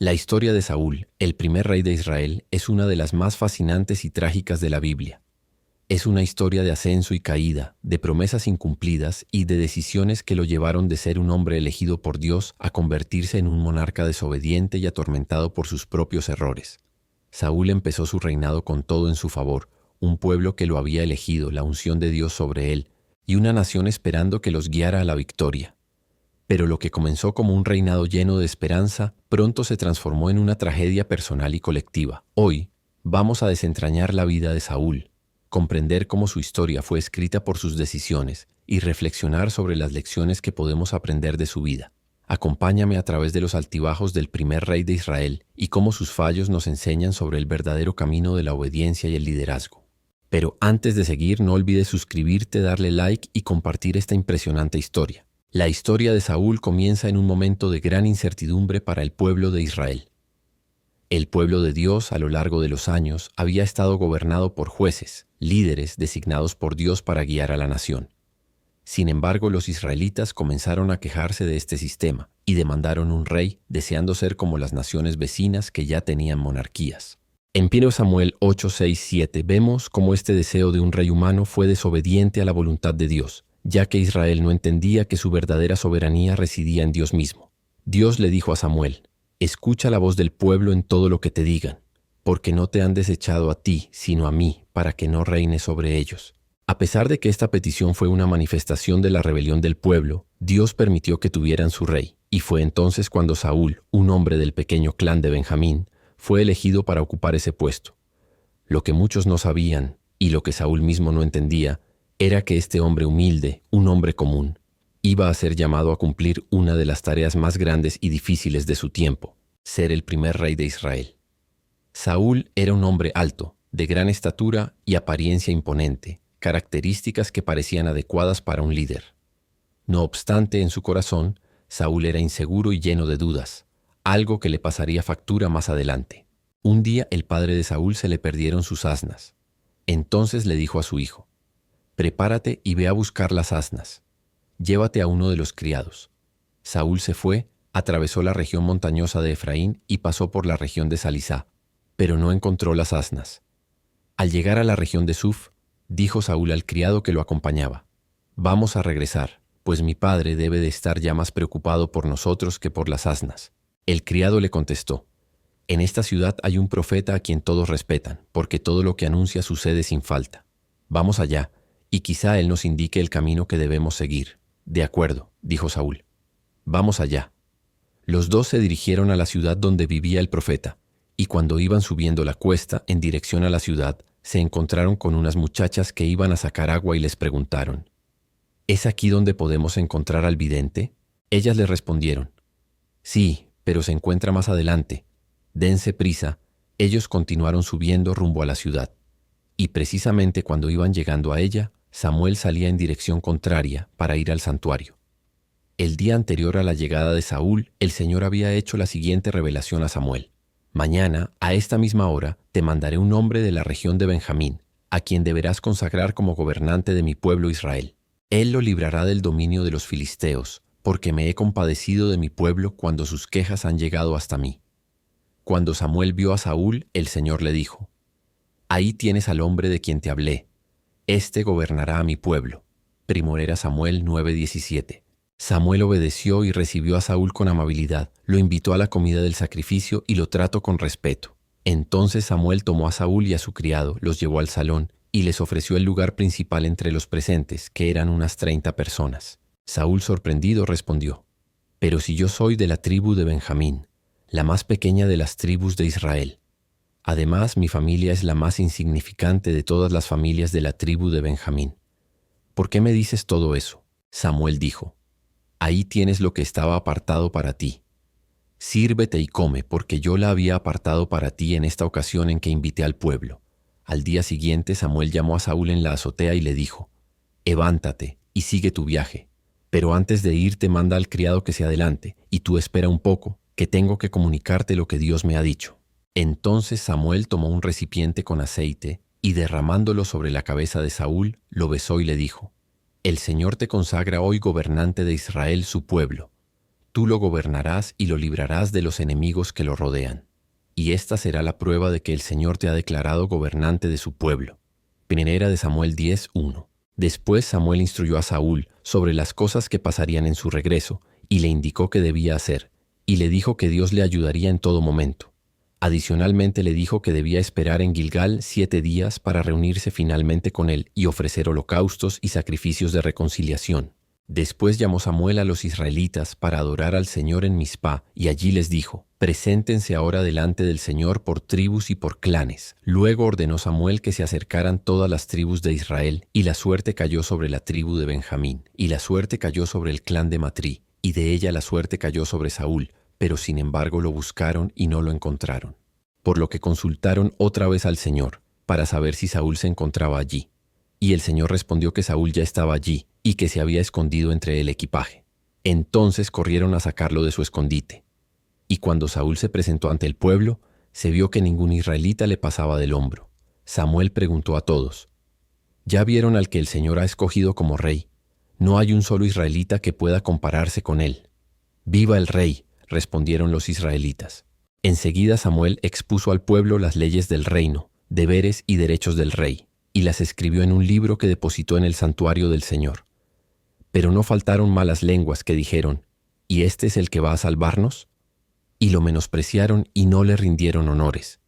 La historia de Saúl, el primer rey de Israel, es una de las más fascinantes y trágicas de la Biblia. Es una historia de ascenso y caída, de promesas incumplidas y de decisiones que lo llevaron de ser un hombre elegido por Dios a convertirse en un monarca desobediente y atormentado por sus propios errores. Saúl empezó su reinado con todo en su favor, un pueblo que lo había elegido, la unción de Dios sobre él, y una nación esperando que los guiara a la victoria. Pero lo que comenzó como un reinado lleno de esperanza, pronto se transformó en una tragedia personal y colectiva. Hoy, vamos a desentrañar la vida de Saúl, comprender cómo su historia fue escrita por sus decisiones y reflexionar sobre las lecciones que podemos aprender de su vida. Acompáñame a través de los altibajos del primer rey de Israel y cómo sus fallos nos enseñan sobre el verdadero camino de la obediencia y el liderazgo. Pero antes de seguir, no olvides suscribirte, darle like y compartir esta impresionante historia. La historia de Saúl comienza en un momento de gran incertidumbre para el pueblo de Israel. El pueblo de Dios, a lo largo de los años, había estado gobernado por jueces, líderes designados por Dios para guiar a la nación. Sin embargo, los israelitas comenzaron a quejarse de este sistema y demandaron un rey, deseando ser como las naciones vecinas que ya tenían monarquías. En 1 Samuel 8, 6, 7 vemos cómo este deseo de un rey humano fue desobediente a la voluntad de Dios, ya que Israel no entendía que su verdadera soberanía residía en Dios mismo. Dios le dijo a Samuel: «Escucha la voz del pueblo en todo lo que te digan, porque no te han desechado a ti, sino a mí, para que no reines sobre ellos». A pesar de que esta petición fue una manifestación de la rebelión del pueblo, Dios permitió que tuvieran su rey, y fue entonces cuando Saúl, un hombre del pequeño clan de Benjamín, fue elegido para ocupar ese puesto. Lo que muchos no sabían, y lo que Saúl mismo no entendía, era que este hombre humilde, un hombre común, iba a ser llamado a cumplir una de las tareas más grandes y difíciles de su tiempo: ser el primer rey de Israel. Saúl era un hombre alto, de gran estatura y apariencia imponente, características que parecían adecuadas para un líder. No obstante, en su corazón, Saúl era inseguro y lleno de dudas, algo que le pasaría factura más adelante. Un día el padre de Saúl se le perdieron sus asnas. Entonces le dijo a su hijo: «Prepárate y ve a buscar las asnas. Llévate a uno de los criados». Saúl se fue, atravesó la región montañosa de Efraín y pasó por la región de Salisá, pero no encontró las asnas. Al llegar a la región de Suf, dijo Saúl al criado que lo acompañaba: «Vamos a regresar, pues mi padre debe de estar ya más preocupado por nosotros que por las asnas». El criado le contestó: «En esta ciudad hay un profeta a quien todos respetan, porque todo lo que anuncia sucede sin falta. Vamos allá, y quizá él nos indique el camino que debemos seguir». «De acuerdo», dijo Saúl. «Vamos allá». Los dos se dirigieron a la ciudad donde vivía el profeta, y cuando iban subiendo la cuesta en dirección a la ciudad, se encontraron con unas muchachas que iban a sacar agua y les preguntaron: «¿Es aquí donde podemos encontrar al vidente?». Ellas le respondieron: «Sí, pero se encuentra más adelante. Dense prisa». Ellos continuaron subiendo rumbo a la ciudad, y precisamente cuando iban llegando a ella, Samuel salía en dirección contraria para ir al santuario. El día anterior a la llegada de Saúl, el Señor había hecho la siguiente revelación a Samuel: «Mañana, a esta misma hora, te mandaré un hombre de la región de Benjamín, a quien deberás consagrar como gobernante de mi pueblo Israel. Él lo librará del dominio de los filisteos, porque me he compadecido de mi pueblo cuando sus quejas han llegado hasta mí». Cuando Samuel vio a Saúl, el Señor le dijo: «Ahí tienes al hombre de quien te hablé. Este gobernará a mi pueblo». Primera Samuel 9:17. Samuel obedeció y recibió a Saúl con amabilidad, lo invitó a la comida del sacrificio y lo trató con respeto. Entonces Samuel tomó a Saúl y a su criado, los llevó al salón y les ofreció el lugar principal entre los presentes, que eran unas 30 personas. Saúl, sorprendido, respondió: «Pero si yo soy de la tribu de Benjamín, la más pequeña de las tribus de Israel. Además, mi familia es la más insignificante de todas las familias de la tribu de Benjamín. ¿Por qué me dices todo eso?». Samuel dijo: «Ahí tienes lo que estaba apartado para ti. Sírvete y come, porque yo la había apartado para ti en esta ocasión en que invité al pueblo». Al día siguiente, Samuel llamó a Saúl en la azotea y le dijo: «Levántate y sigue tu viaje, pero antes de irte manda al criado que se adelante, y tú espera un poco, que tengo que comunicarte lo que Dios me ha dicho». Entonces Samuel tomó un recipiente con aceite y, derramándolo sobre la cabeza de Saúl, lo besó y le dijo: «El Señor te consagra hoy gobernante de Israel, su pueblo. tú lo gobernarás y lo librarás de los enemigos que lo rodean. Y esta será la prueba de que el Señor te ha declarado gobernante de su pueblo. Primera de Samuel 10:1. Después Samuel instruyó a Saúl sobre las cosas que pasarían en su regreso, y le indicó qué debía hacer, y le dijo que Dios le ayudaría en todo momento. Adicionalmente le dijo que debía esperar en Gilgal 7 días para reunirse finalmente con él y ofrecer holocaustos y sacrificios de reconciliación. Después llamó Samuel a los israelitas para adorar al Señor en Mizpá, y allí les dijo: «Preséntense ahora delante del Señor por tribus y por clanes». Luego ordenó Samuel que se acercaran todas las tribus de Israel, y la suerte cayó sobre la tribu de Benjamín, y la suerte cayó sobre el clan de Matrí, y de ella la suerte cayó sobre Saúl, pero sin embargo lo buscaron y no lo encontraron. Por lo que consultaron otra vez al Señor, para saber si Saúl se encontraba allí. Y el Señor respondió que Saúl ya estaba allí, y que se había escondido entre el equipaje. Entonces corrieron a sacarlo de su escondite. Y cuando Saúl se presentó ante el pueblo, se vio que ningún israelita le pasaba del hombro. Samuel preguntó a todos: «¿Ya vieron al que el Señor ha escogido como rey? No hay un solo israelita que pueda compararse con él». «¡Viva el rey!», respondieron los israelitas. Enseguida Samuel expuso al pueblo las leyes del reino, deberes y derechos del rey, y las escribió en un libro que depositó en el santuario del Señor. Pero no faltaron malas lenguas que dijeron: «¿Y este es el que va a salvarnos?». Y lo menospreciaron y no le rindieron honores.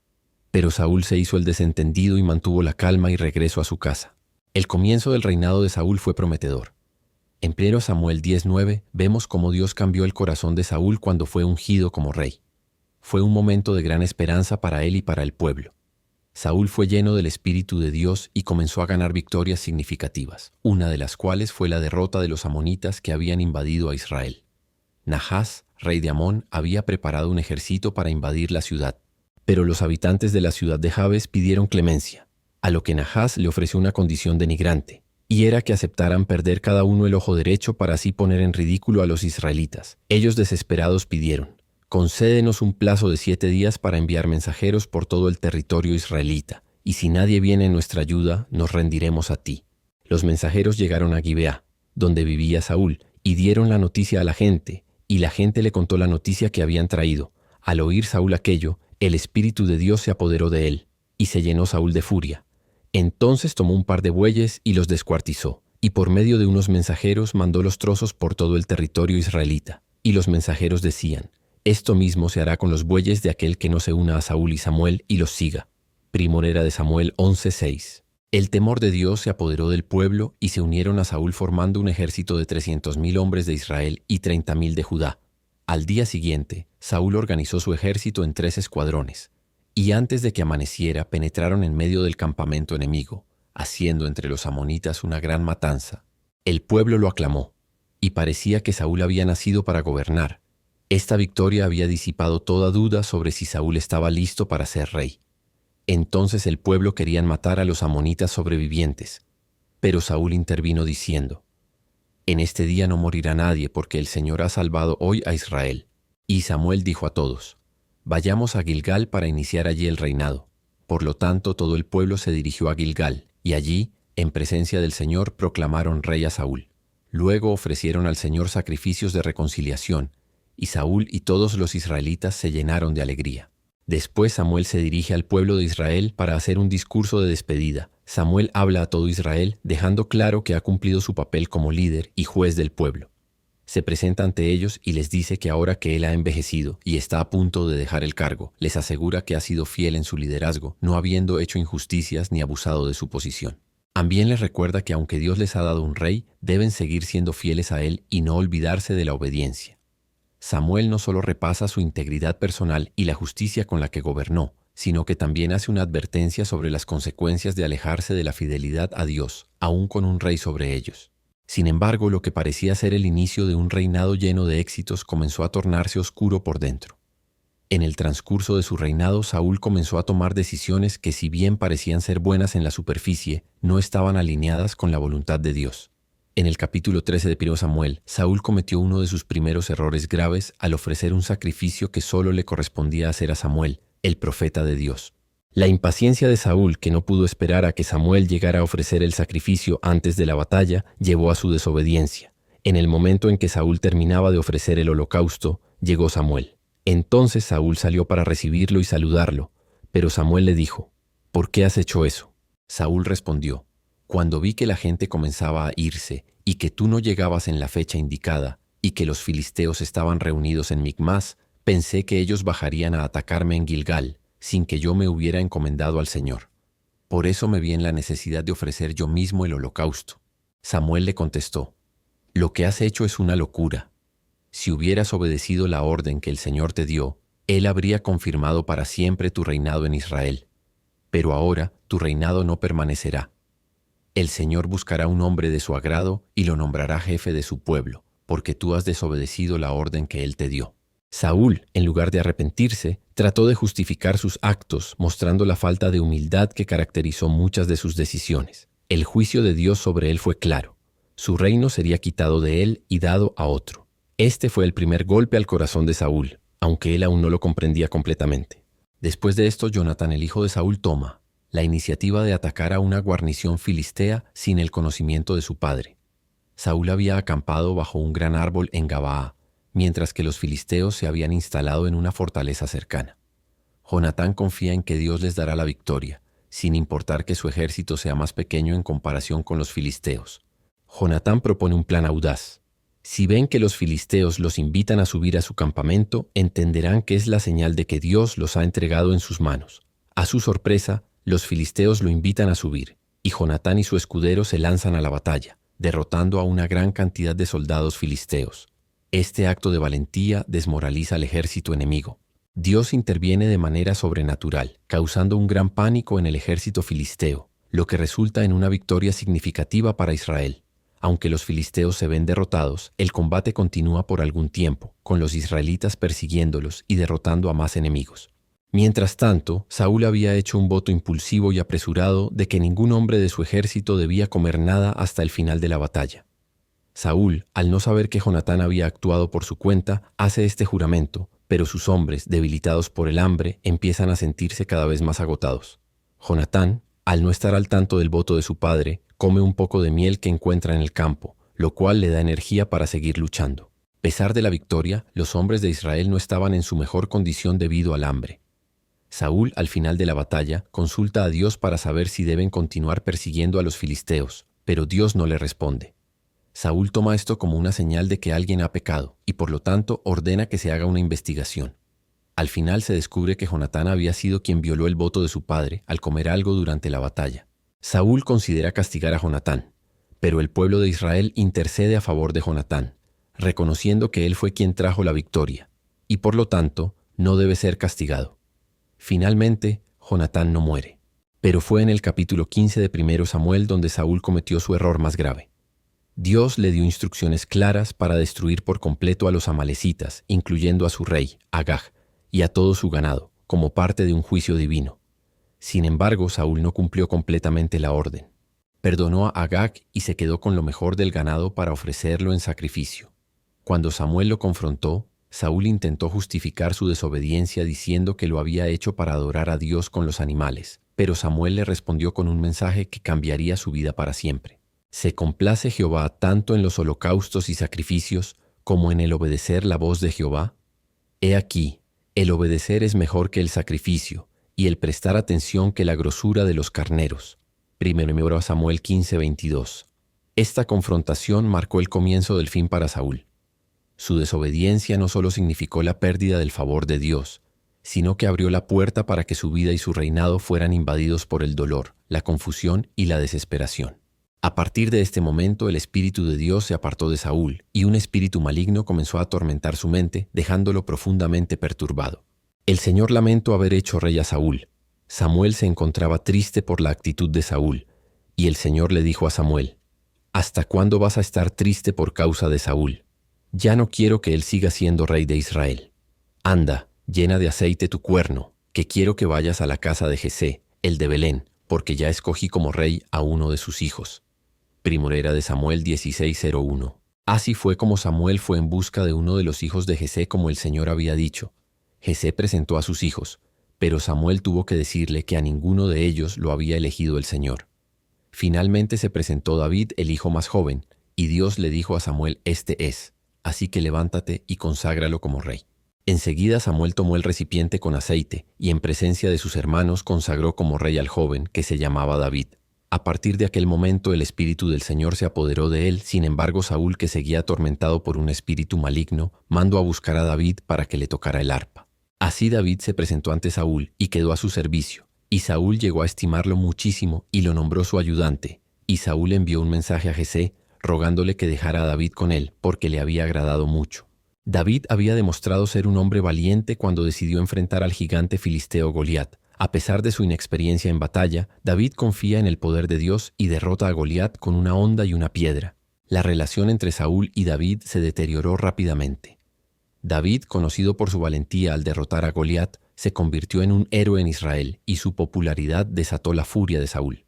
Pero Saúl se hizo el desentendido y mantuvo la calma y regresó a su casa. El comienzo del reinado de Saúl fue prometedor. En 1 Samuel 10:9 vemos cómo Dios cambió el corazón de Saúl cuando fue ungido como rey. Fue un momento de gran esperanza para él y para el pueblo. Saúl fue lleno del Espíritu de Dios y comenzó a ganar victorias significativas, una de las cuales fue la derrota de los amonitas que habían invadido a Israel. Nahás, rey de Amón, había preparado un ejército para invadir la ciudad, pero los habitantes de la ciudad de Jabes pidieron clemencia, a lo que Nahás le ofreció una condición denigrante, y era que aceptaran perder cada uno el ojo derecho para así poner en ridículo a los israelitas. Ellos desesperados pidieron: «Concédenos un plazo de 7 días para enviar mensajeros por todo el territorio israelita, y si nadie viene en nuestra ayuda, nos rendiremos a ti». Los mensajeros llegaron a Gibeá, donde vivía Saúl, y dieron la noticia a la gente, y la gente le contó la noticia que habían traído. Al oír Saúl aquello, el Espíritu de Dios se apoderó de él, y se llenó Saúl de furia. Entonces tomó un par de bueyes y los descuartizó, y por medio de unos mensajeros mandó los trozos por todo el territorio israelita. Y los mensajeros decían: «Esto mismo se hará con los bueyes de aquel que no se una a Saúl y Samuel y los siga». Primera de Samuel 11:6. El temor de Dios se apoderó del pueblo y se unieron a Saúl formando un ejército de 300,000 hombres de Israel y 30,000 de Judá. Al día siguiente, Saúl organizó su ejército en 3 escuadrones, y antes de que amaneciera penetraron en medio del campamento enemigo, haciendo entre los amonitas una gran matanza. El pueblo lo aclamó, y parecía que Saúl había nacido para gobernar. Esta victoria había disipado toda duda sobre si Saúl estaba listo para ser rey. Entonces el pueblo querían matar a los amonitas sobrevivientes, pero Saúl intervino diciendo: «En este día no morirá nadie, porque el Señor ha salvado hoy a Israel». Y Samuel dijo a todos: «Vayamos a Gilgal para iniciar allí el reinado». Por lo tanto, todo el pueblo se dirigió a Gilgal, y allí, en presencia del Señor, proclamaron rey a Saúl. Luego ofrecieron al Señor sacrificios de reconciliación, y Saúl y todos los israelitas se llenaron de alegría. Después Samuel se dirige al pueblo de Israel para hacer un discurso de despedida. Samuel habla a todo Israel, dejando claro que ha cumplido su papel como líder y juez del pueblo. Se presenta ante ellos y les dice que ahora que él ha envejecido y está a punto de dejar el cargo, les asegura que ha sido fiel en su liderazgo, no habiendo hecho injusticias ni abusado de su posición. También les recuerda que aunque Dios les ha dado un rey, deben seguir siendo fieles a él y no olvidarse de la obediencia. Samuel no solo repasa su integridad personal y la justicia con la que gobernó, sino que también hace una advertencia sobre las consecuencias de alejarse de la fidelidad a Dios, aún con un rey sobre ellos. Sin embargo, lo que parecía ser el inicio de un reinado lleno de éxitos comenzó a tornarse oscuro por dentro. En el transcurso de su reinado, Saúl comenzó a tomar decisiones que, si bien parecían ser buenas en la superficie, no estaban alineadas con la voluntad de Dios. En el capítulo 13 de 1 Samuel, Saúl cometió uno de sus primeros errores graves al ofrecer un sacrificio que solo le correspondía hacer a Samuel, el profeta de Dios. La impaciencia de Saúl, que no pudo esperar a que Samuel llegara a ofrecer el sacrificio antes de la batalla, llevó a su desobediencia. En el momento en que Saúl terminaba de ofrecer el holocausto, llegó Samuel. Entonces Saúl salió para recibirlo y saludarlo, pero Samuel le dijo: ¿Por qué has hecho eso? Saúl respondió: Cuando vi que la gente comenzaba a irse y que tú no llegabas en la fecha indicada y que los filisteos estaban reunidos en Micmas, pensé que ellos bajarían a atacarme en Gilgal, sin que yo me hubiera encomendado al Señor. Por eso me vi en la necesidad de ofrecer yo mismo el holocausto. Samuel le contestó: Lo que has hecho es una locura. Si hubieras obedecido la orden que el Señor te dio, Él habría confirmado para siempre tu reinado en Israel. Pero ahora tu reinado no permanecerá. El Señor buscará un hombre de su agrado y lo nombrará jefe de su pueblo, porque tú has desobedecido la orden que Él te dio. Saúl, en lugar de arrepentirse, trató de justificar sus actos, mostrando la falta de humildad que caracterizó muchas de sus decisiones. El juicio de Dios sobre él fue claro. Su reino sería quitado de él y dado a otro. Este fue el primer golpe al corazón de Saúl, aunque él aún no lo comprendía completamente. Después de esto, Jonatán, el hijo de Saúl, toma la iniciativa de atacar a una guarnición filistea sin el conocimiento de su padre. Saúl había acampado bajo un gran árbol en Gabaa, mientras que los filisteos se habían instalado en una fortaleza cercana. Jonatán confía en que Dios les dará la victoria, sin importar que su ejército sea más pequeño en comparación con los filisteos. Jonatán propone un plan audaz. Si ven que los filisteos los invitan a subir a su campamento, entenderán que es la señal de que Dios los ha entregado en sus manos. A su sorpresa, los filisteos lo invitan a subir, y Jonatán y su escudero se lanzan a la batalla, derrotando a una gran cantidad de soldados filisteos. Este acto de valentía desmoraliza al ejército enemigo. Dios interviene de manera sobrenatural, causando un gran pánico en el ejército filisteo, lo que resulta en una victoria significativa para Israel. Aunque los filisteos se ven derrotados, el combate continúa por algún tiempo, con los israelitas persiguiéndolos y derrotando a más enemigos. Mientras tanto, Saúl había hecho un voto impulsivo y apresurado de que ningún hombre de su ejército debía comer nada hasta el final de la batalla. Saúl, al no saber que Jonatán había actuado por su cuenta, hace este juramento, pero sus hombres, debilitados por el hambre, empiezan a sentirse cada vez más agotados. Jonatán, al no estar al tanto del voto de su padre, come un poco de miel que encuentra en el campo, lo cual le da energía para seguir luchando. A pesar de la victoria, los hombres de Israel no estaban en su mejor condición debido al hambre. Saúl, al final de la batalla, consulta a Dios para saber si deben continuar persiguiendo a los filisteos, pero Dios no le responde. Saúl toma esto como una señal de que alguien ha pecado y por lo tanto ordena que se haga una investigación. Al final se descubre que Jonatán había sido quien violó el voto de su padre al comer algo durante la batalla. Saúl considera castigar a Jonatán, pero el pueblo de Israel intercede a favor de Jonatán, reconociendo que él fue quien trajo la victoria y por lo tanto no debe ser castigado. Finalmente, Jonatán no muere, pero fue en el capítulo 15 de 1 Samuel donde Saúl cometió su error más grave. Dios le dio instrucciones claras para destruir por completo a los amalecitas, incluyendo a su rey, Agag, y a todo su ganado, como parte de un juicio divino. Sin embargo, Saúl no cumplió completamente la orden. Perdonó a Agag y se quedó con lo mejor del ganado para ofrecerlo en sacrificio. Cuando Samuel lo confrontó, Saúl intentó justificar su desobediencia diciendo que lo había hecho para adorar a Dios con los animales, pero Samuel le respondió con un mensaje que cambiaría su vida para siempre. ¿Se complace Jehová tanto en los holocaustos y sacrificios como en el obedecer la voz de Jehová? He aquí, el obedecer es mejor que el sacrificio, y el prestar atención que la grosura de los carneros. 1 Samuel 15:22. Esta confrontación marcó el comienzo del fin para Saúl. Su desobediencia no solo significó la pérdida del favor de Dios, sino que abrió la puerta para que su vida y su reinado fueran invadidos por el dolor, la confusión y la desesperación. A partir de este momento, el Espíritu de Dios se apartó de Saúl, y un espíritu maligno comenzó a atormentar su mente, dejándolo profundamente perturbado. El Señor lamentó haber hecho rey a Saúl. Samuel se encontraba triste por la actitud de Saúl, y el Señor le dijo a Samuel: ¿Hasta cuándo vas a estar triste por causa de Saúl? Ya no quiero que él siga siendo rey de Israel. Anda, llena de aceite tu cuerno, que quiero que vayas a la casa de Jesé, el de Belén, porque ya escogí como rey a uno de sus hijos. Primera de Samuel 16:01. Así fue como Samuel fue en busca de uno de los hijos de Jesé como el Señor había dicho. Jesé presentó a sus hijos, pero Samuel tuvo que decirle que a ninguno de ellos lo había elegido el Señor. Finalmente se presentó David, el hijo más joven, Y Dios le dijo a Samuel: Este es, así que levántate y conságralo como rey. Enseguida Samuel tomó el recipiente con aceite y en presencia de sus hermanos consagró como rey al joven que se llamaba David. A partir de aquel momento el espíritu del Señor se apoderó de él. Sin embargo, Saúl, que seguía atormentado por un espíritu maligno, mandó a buscar a David para que le tocara el arpa. Así David se presentó ante Saúl y quedó a su servicio. Y Saúl llegó a estimarlo muchísimo y lo nombró su ayudante. Y Saúl envió un mensaje a Jesé, rogándole que dejara a David con él, porque le había agradado mucho. David había demostrado ser un hombre valiente cuando decidió enfrentar al gigante filisteo Goliat. A pesar de su inexperiencia en batalla, David confía en el poder de Dios y derrota a Goliat con una honda y una piedra. La relación entre Saúl y David se deterioró rápidamente. David, conocido por su valentía al derrotar a Goliat, se convirtió en un héroe en Israel y su popularidad desató la furia de Saúl.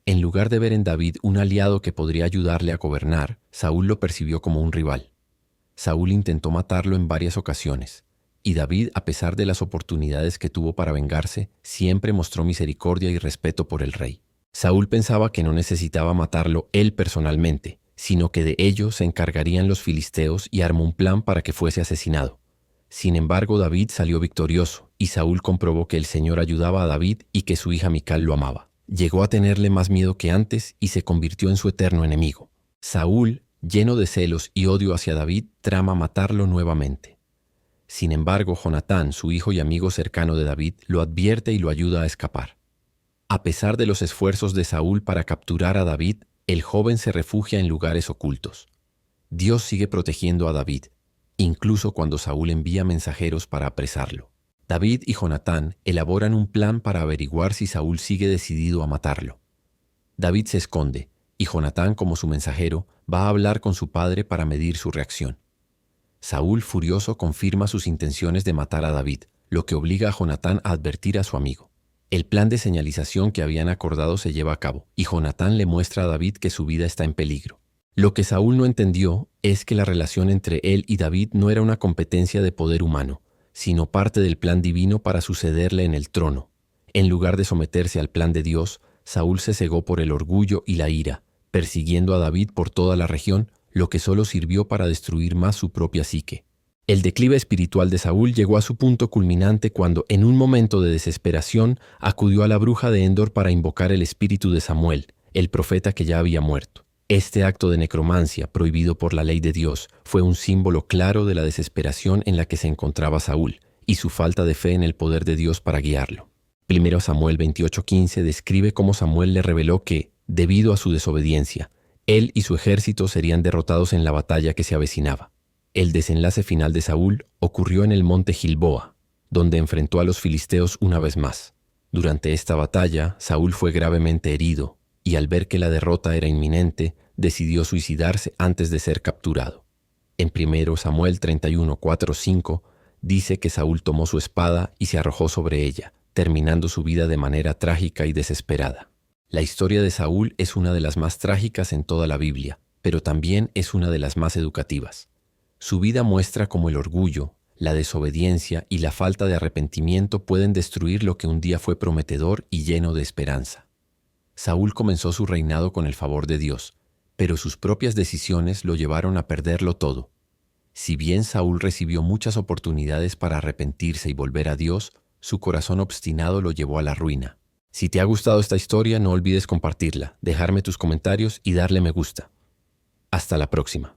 En lugar de ver en David un aliado que podría ayudarle a gobernar, Saúl lo percibió como un rival. Saúl intentó matarlo en varias ocasiones, y David, a pesar de las oportunidades que tuvo para vengarse, siempre mostró misericordia y respeto por el rey. Saúl pensaba que no necesitaba matarlo él personalmente, sino que de ello se encargarían los filisteos y armó un plan para que fuese asesinado. Sin embargo, David salió victorioso, y Saúl comprobó que el Señor ayudaba a David y que su hija Mical lo amaba. Llegó a tenerle más miedo que antes y se convirtió en su eterno enemigo. Saúl, lleno de celos y odio hacia David, trama matarlo nuevamente. Sin embargo, Jonatán, su hijo y amigo cercano de David, lo advierte y lo ayuda a escapar. A pesar de los esfuerzos de Saúl para capturar a David, el joven se refugia en lugares ocultos. Dios sigue protegiendo a David, incluso cuando Saúl envía mensajeros para apresarlo. David y Jonatán elaboran un plan para averiguar si Saúl sigue decidido a matarlo. David se esconde, y Jonatán, como su mensajero, va a hablar con su padre para medir su reacción. Saúl, furioso, confirma sus intenciones de matar a David, lo que obliga a Jonatán a advertir a su amigo. El plan de señalización que habían acordado se lleva a cabo, y Jonatán le muestra a David que su vida está en peligro. Lo que Saúl no entendió es que la relación entre él y David no era una competencia de poder humano, sino parte del plan divino para sucederle en el trono. En lugar de someterse al plan de Dios, Saúl se cegó por el orgullo y la ira, persiguiendo a David por toda la región, lo que solo sirvió para destruir más su propia psique. El declive espiritual de Saúl llegó a su punto culminante cuando, en un momento de desesperación, acudió a la bruja de Endor para invocar el espíritu de Samuel, el profeta que ya había muerto. Este acto de necromancia, prohibido por la ley de Dios, fue un símbolo claro de la desesperación en la que se encontraba Saúl y su falta de fe en el poder de Dios para guiarlo. 1 Samuel 28:15 describe cómo Samuel le reveló que, debido a su desobediencia, él y su ejército serían derrotados en la batalla que se avecinaba. El desenlace final de Saúl ocurrió en el monte Gilboa, donde enfrentó a los filisteos una vez más. Durante esta batalla, Saúl fue gravemente herido, y al ver que la derrota era inminente, decidió suicidarse antes de ser capturado. En 1 Samuel 31:4-5 dice que Saúl tomó su espada y se arrojó sobre ella, terminando su vida de manera trágica y desesperada. La historia de Saúl es una de las más trágicas en toda la Biblia, pero también es una de las más educativas. Su vida muestra cómo el orgullo, la desobediencia y la falta de arrepentimiento pueden destruir lo que un día fue prometedor y lleno de esperanza. Saúl comenzó su reinado con el favor de Dios, pero sus propias decisiones lo llevaron a perderlo todo. Si bien Saúl recibió muchas oportunidades para arrepentirse y volver a Dios, su corazón obstinado lo llevó a la ruina. Si te ha gustado esta historia, no olvides compartirla, dejarme tus comentarios y darle me gusta. Hasta la próxima.